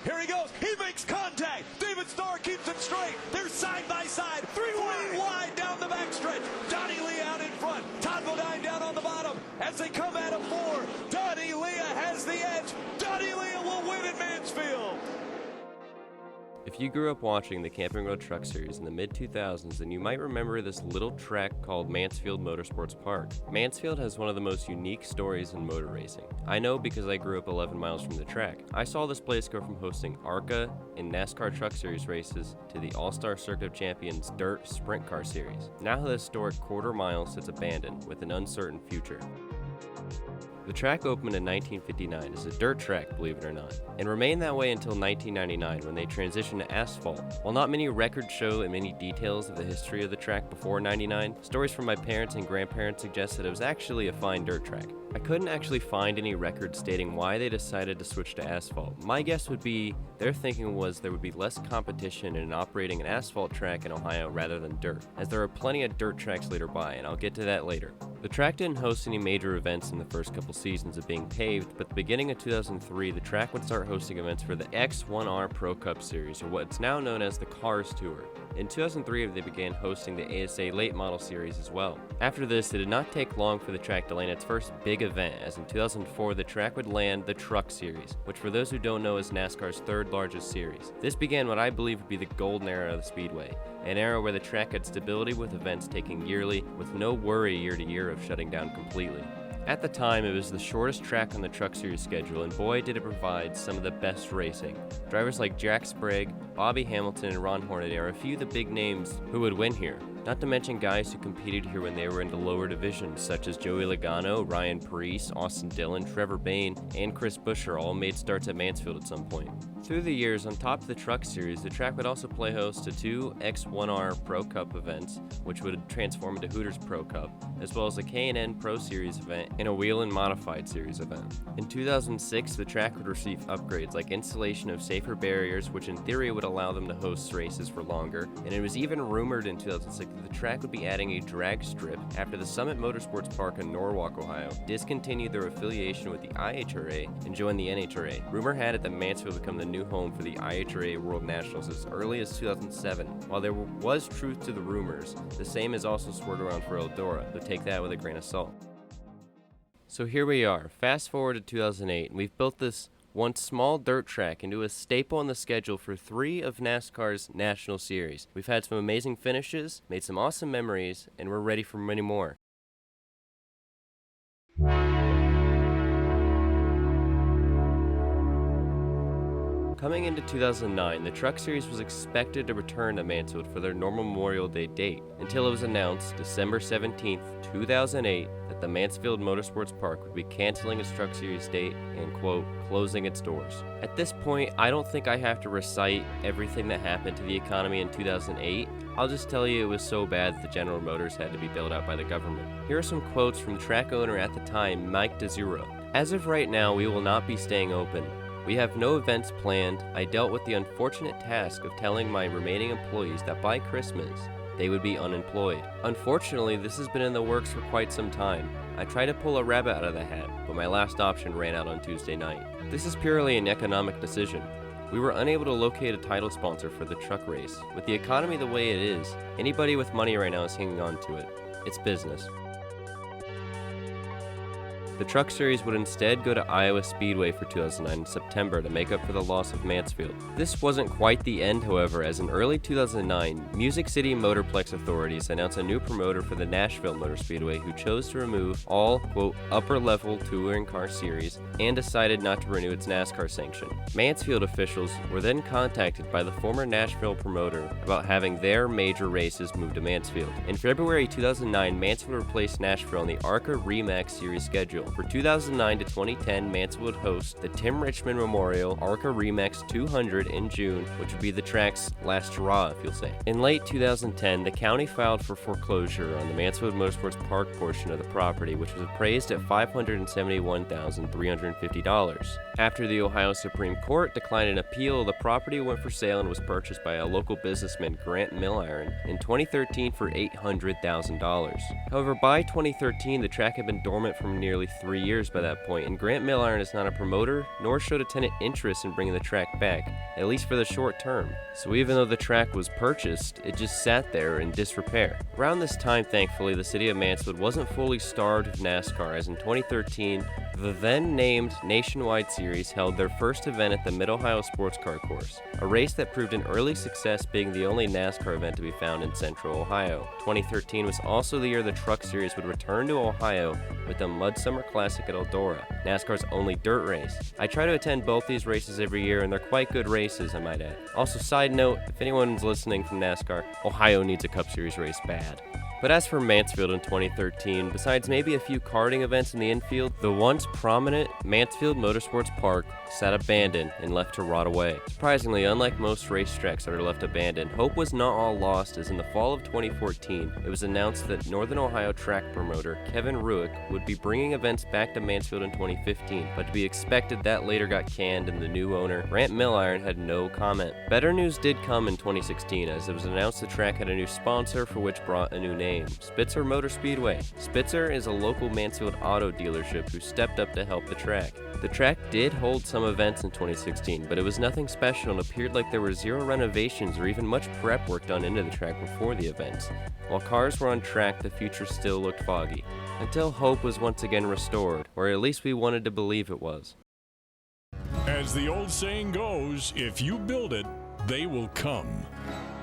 Here he goes. He makes contact. David Starr keeps it straight. They're side by side. Three wide down the backstretch. Donnie Lee out in front. Todd Bodine down on the bottom. As they come out of 4, Donnie Leah has the edge. Donnie Leah will win at Mansfield. If you grew up watching the Camping Road Truck Series in the mid-2000s, then you might remember this little track called Mansfield Motorsports Park. Mansfield has one of the most unique stories in motor racing. I know because I grew up 11 miles from the track. I saw this place go from hosting ARCA and NASCAR Truck Series races to the All-Star Circuit of Champions Dirt Sprint Car Series. Now the historic quarter mile sits abandoned with an uncertain future. The track opened in 1959 as a dirt track, believe it or not, and remained that way until 1999 when they transitioned to asphalt. While not many records show many details of the history of the track before '99, stories from my parents and grandparents suggest that it was actually a fine dirt track. I couldn't actually find any records stating why they decided to switch to asphalt. My guess would be their thinking was there would be less competition in operating an asphalt track in Ohio rather than dirt, as there are plenty of dirt tracks later by, and I'll get to that later. The track didn't host any major events in the first couple seasons of being paved, but at the beginning of 2003, the track would start hosting events for the X1R Pro Cup Series, or what's now known as the Cars Tour. In 2003, they began hosting the ASA Late Model Series as well. After this, it did not take long for the track to land its first big event, as in 2004, the track would land the Truck Series, which for those who don't know is NASCAR's third largest series. This began what I believe would be the golden era of the Speedway, an era where the track had stability with events taking yearly, with no worry year to year of shutting down completely. At the time, it was the shortest track on the Truck Series schedule, and boy did it provide some of the best racing. Drivers like Jack Sprague, Bobby Hamilton, and Ron Hornaday are a few of the big names who would win here. Not to mention guys who competed here when they were in the lower divisions, such as Joey Logano, Ryan Preece, Austin Dillon, Trevor Bayne, and Chris Buescher all made starts at Mansfield at some point. Through the years, on top of the Truck Series, the track would also play host to 2 X1R Pro Cup events, which would transform into Hooters Pro Cup, as well as a K&N Pro Series event and a Whelen Modified Series event. In 2006, the track would receive upgrades like installation of safer barriers, which in theory would allow them to host races for longer, and it was even rumored in 2006 that the track would be adding a drag strip after the Summit Motorsports Park in Norwalk, Ohio, discontinued their affiliation with the IHRA and joined the NHRA. Rumor had it that Mansfield would become the new home for the IHRA World Nationals as early as 2007. While there was truth to the rumors, the same is also swirled around for Eldora, so take that with a grain of salt. So here we are, fast forward to 2008, and we've built this once small dirt track into a staple on the schedule for 3 of NASCAR's National Series. We've had some amazing finishes, made some awesome memories, and we're ready for many more. Coming into 2009, the Truck Series was expected to return to Mansfield for their normal Memorial Day date, until it was announced December 17, 2008, that the Mansfield Motorsports Park would be canceling its Truck Series date and, quote, closing its doors. At this point, I don't think I have to recite everything that happened to the economy in 2008. I'll just tell you it was so bad that the General Motors had to be bailed out by the government. Here are some quotes from track owner at the time, Mike DeZuro. "As of right now, we will not be staying open. We have no events planned. I dealt with the unfortunate task of telling my remaining employees that by Christmas, they would be unemployed. Unfortunately, this has been in the works for quite some time. I tried to pull a rabbit out of the hat, but my last option ran out on Tuesday night. This is purely an economic decision. We were unable to locate a title sponsor for the truck race. With the economy the way it is, anybody with money right now is hanging on to it. It's business." The Truck Series would instead go to Iowa Speedway for 2009 in September to make up for the loss of Mansfield. This wasn't quite the end, however, as in early 2009, Music City Motorplex authorities announced a new promoter for the Nashville Motor Speedway who chose to remove all, quote, upper-level touring car series and decided not to renew its NASCAR sanction. Mansfield officials were then contacted by the former Nashville promoter about having their major races moved to Mansfield. In February 2009, Mansfield replaced Nashville on the ARCA REMAX Series schedule. For 2009 to 2010, Mansfield would host the Tim Richmond Memorial ARCA REMAX 200 in June, which would be the track's last hurrah, if you'll say. In late 2010, the county filed for foreclosure on the Mansfield Motorsports Park portion of the property, which was appraised at $571,350. After the Ohio Supreme Court declined an appeal, the property went for sale and was purchased by a local businessman, Grant Milliron, in 2013 for $800,000. However, by 2013, the track had been dormant for nearly 3 years by that point, and Grant Milliron is not a promoter, nor showed a tenant interest in bringing the track back, at least for the short term. So even though the track was purchased, it just sat there in disrepair. Around this time, thankfully, the city of Mansfield wasn't fully starved of NASCAR, as in 2013, the then-named Nationwide Series held their first event at the Mid-Ohio Sports Car Course, a race that proved an early success, being the only NASCAR event to be found in Central Ohio. 2013 was also the year the Truck Series would return to Ohio with the Mudsummer Classic at Eldora, NASCAR's only dirt race. I try to attend both these races every year, and they're quite good races, I might add. Also, side note, if anyone's listening from NASCAR, Ohio needs a Cup Series race bad. But as for Mansfield in 2013, besides maybe a few karting events in the infield, the once prominent Mansfield Motorsports Park sat abandoned and left to rot away. Surprisingly, unlike most racetracks that are left abandoned, hope was not all lost, as in the fall of 2014, it was announced that Northern Ohio track promoter Kevin Ruick would be bringing events back to Mansfield in 2015, but to be expected that later got canned, and the new owner, Grant Milliron, had no comment. Better news did come in 2016, as it was announced the track had a new sponsor, for which brought a new name: Spitzer Motor Speedway. Spitzer is a local Mansfield auto dealership who stepped up to help the track. The track did hold some events in 2016, but it was nothing special and appeared like there were zero renovations or even much prep work done into the track before the events. While cars were on track, the future still looked foggy, until hope was once again restored, or at least we wanted to believe it was. As the old saying goes, if you build it, they will come.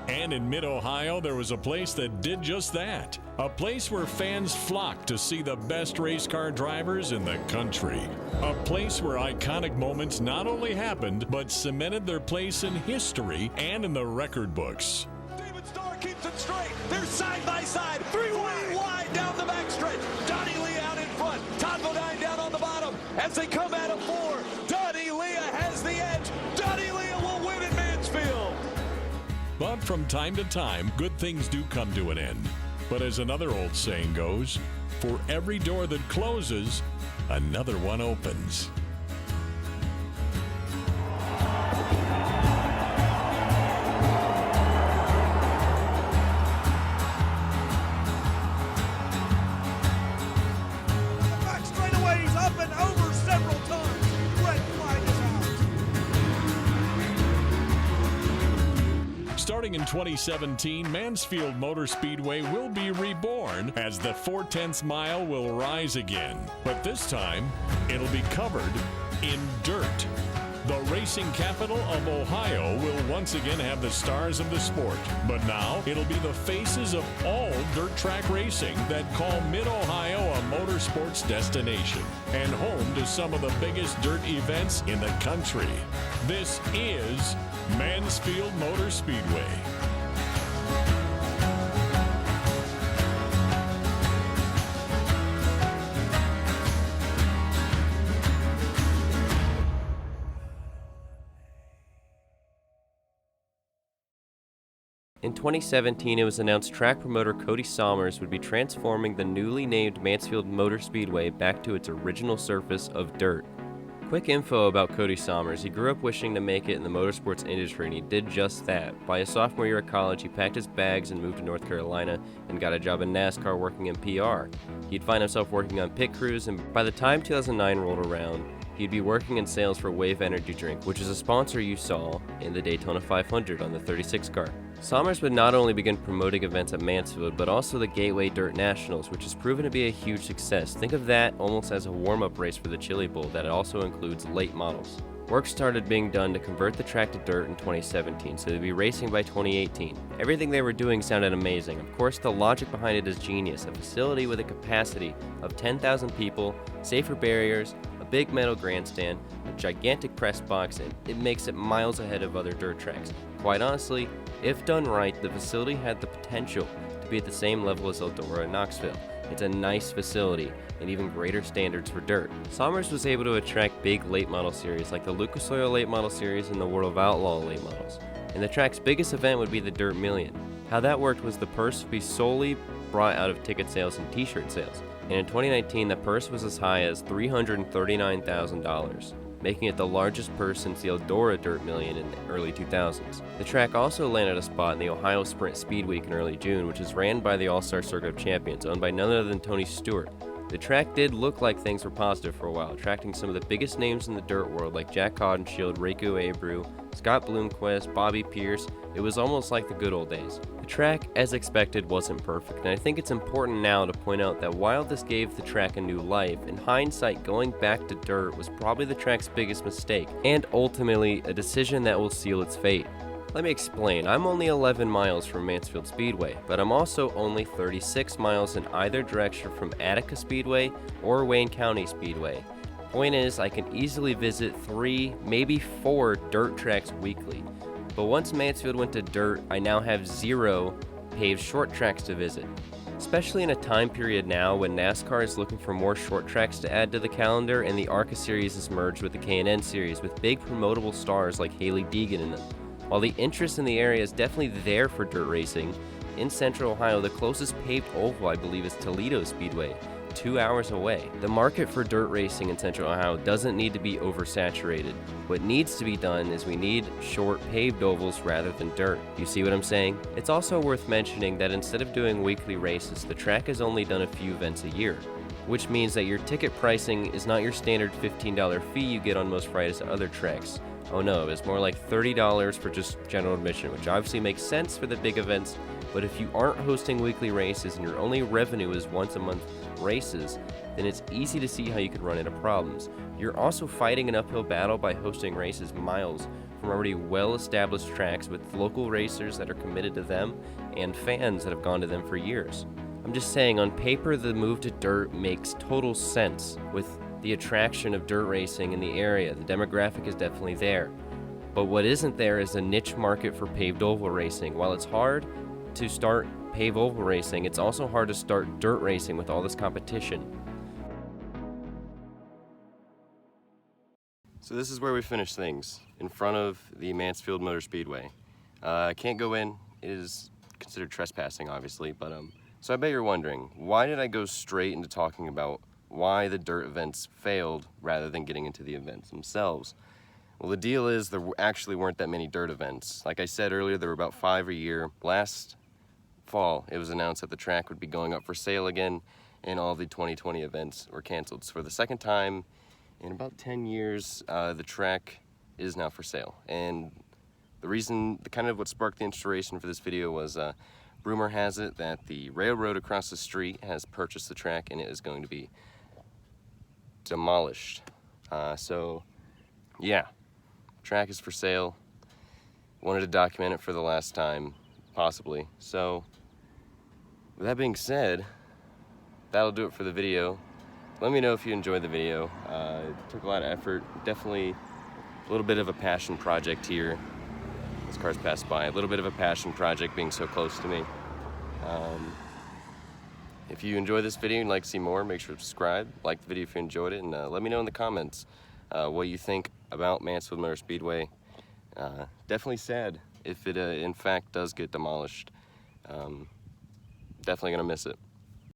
And in Mid-Ohio, there was a place that did just that. A place where fans flocked to see the best race car drivers in the country. A place where iconic moments not only happened, but cemented their place in history and in the record books. David Starr keeps it straight. They're side by side. 3 wide down the backstretch. Donnie Lee out in front. Todd Bodine down on the bottom. As they come out of 4, Donnie Lee has the edge. Donnie Lee will win in Mansfield. But from time to time, good things do come to an end. But as another old saying goes, for every door that closes, another one opens. Back straightaways up and over several times. Red flag is out. Starting in 2017, Mansfield Motor Speedway will be reborn, as the 4/10 mile will rise again. But this time, it'll be covered in dirt. The racing capital of Ohio will once again have the stars of the sport. But now, it'll be the faces of all dirt track racing that call Mid-Ohio a motorsports destination and home to some of the biggest dirt events in the country. This is Mansfield Motor Speedway. In 2017, it was announced track promoter Cody Sommers would be transforming the newly named Mansfield Motor Speedway back to its original surface of dirt. Quick info about Cody Sommers: he grew up wishing to make it in the motorsports industry, and he did just that. By his sophomore year of college, he packed his bags and moved to North Carolina and got a job in NASCAR working in PR. He'd find himself working on pit crews, and by the time 2009 rolled around, he'd be working in sales for Wave Energy Drink, which is a sponsor you saw in the Daytona 500 on the 36 car. Sommers would not only begin promoting events at Mansfield, but also the Gateway Dirt Nationals, which has proven to be a huge success. Think of that almost as a warm-up race for the Chili Bowl that also includes late models. Work started being done to convert the track to dirt in 2017, so they'd be racing by 2018. Everything they were doing sounded amazing. Of course, the logic behind it is genius. A facility with a capacity of 10,000 people, safer barriers, a big metal grandstand, a gigantic press box, and it makes it miles ahead of other dirt tracks. Quite honestly, if done right, the facility had the potential to be at the same level as Eldora and Knoxville. It's a nice facility and even greater standards for dirt. Sommers was able to attract big late model series like the Lucas Oil Late Model Series and the World of Outlaw Late Models. And the track's biggest event would be the Dirt Million. How that worked was the purse would be solely brought out of ticket sales and t-shirt sales. And in 2019, the purse was as high as $339,000. Making it the largest purse since the Eldora Dirt Million in the early 2000s. The track also landed a spot in the Ohio Sprint Speed Week in early June, which is ran by the All-Star Circuit of Champions, owned by none other than Tony Stewart. The track did look like things were positive for a while, attracting some of the biggest names in the dirt world like Jack Cottonfield, Rico Abreu, Scott Bloomquist, Bobby Pierce. It was almost like the good old days. The track, as expected, wasn't perfect, and I think it's important now to point out that while this gave the track a new life, in hindsight, going back to dirt was probably the track's biggest mistake, and ultimately a decision that will seal its fate. Let me explain. I'm only 11 miles from Mansfield Speedway, but I'm also only 36 miles in either direction from Attica Speedway or Wayne County Speedway. Point is, I can easily visit 3, maybe 4 dirt tracks weekly. But once Mansfield went to dirt, I now have 0 paved short tracks to visit. Especially in a time period now when NASCAR is looking for more short tracks to add to the calendar and the ARCA series is merged with the K&N series with big promotable stars like Hailie Deegan in them. While the interest in the area is definitely there for dirt racing, in Central Ohio the closest paved oval I believe is Toledo Speedway, 2 hours away. The market for dirt racing in Central Ohio doesn't need to be oversaturated. What needs to be done is we need short paved ovals rather than dirt. You see what I'm saying? It's also worth mentioning that instead of doing weekly races, the track has only done a few events a year, which means that your ticket pricing is not your standard $15 fee you get on most Fridays at other tracks. Oh no, it's more like $30 for just general admission, which obviously makes sense for the big events, but if you aren't hosting weekly races and your only revenue is once a month races, then it's easy to see how you could run into problems. You're also fighting an uphill battle by hosting races miles from already well-established tracks with local racers that are committed to them and fans that have gone to them for years. I'm just saying, on paper, the move to dirt makes total sense. With the attraction of dirt racing in the area, the demographic is definitely there. But what isn't there is a niche market for paved oval racing. While it's hard to start paved oval racing, it's also hard to start dirt racing with all this competition. So this is where we finish things, in front of the Mansfield Motor Speedway. I can't go in, it is considered trespassing obviously, but so I bet you're wondering, why did I go straight into talking about why the dirt events failed rather than getting into the events themselves? Well, the deal is there actually weren't that many dirt events. Like I said earlier, there were about 5 a year. Last fall, it was announced that the track would be going up for sale again, and all the 2020 events were canceled. So for the second time in about 10 years, the track is now for sale. And the reason, kind of what sparked the inspiration for this video was rumor has it that the railroad across the street has purchased the track and it is going to be demolished. So yeah, track is for sale. Wanted to document it for the last time, possibly. So with that being said, that'll do it for the video. Let me know if you enjoyed the video. It took a lot of effort, definitely a little bit of a passion project here. This car's passed by. A little bit of a passion project being so close to me. If you enjoyed this video and like to see more, make sure to subscribe, like the video if you enjoyed it, and let me know in the comments what you think about Mansfield Motor Speedway. Definitely sad if it in fact does get demolished. Definitely gonna miss it.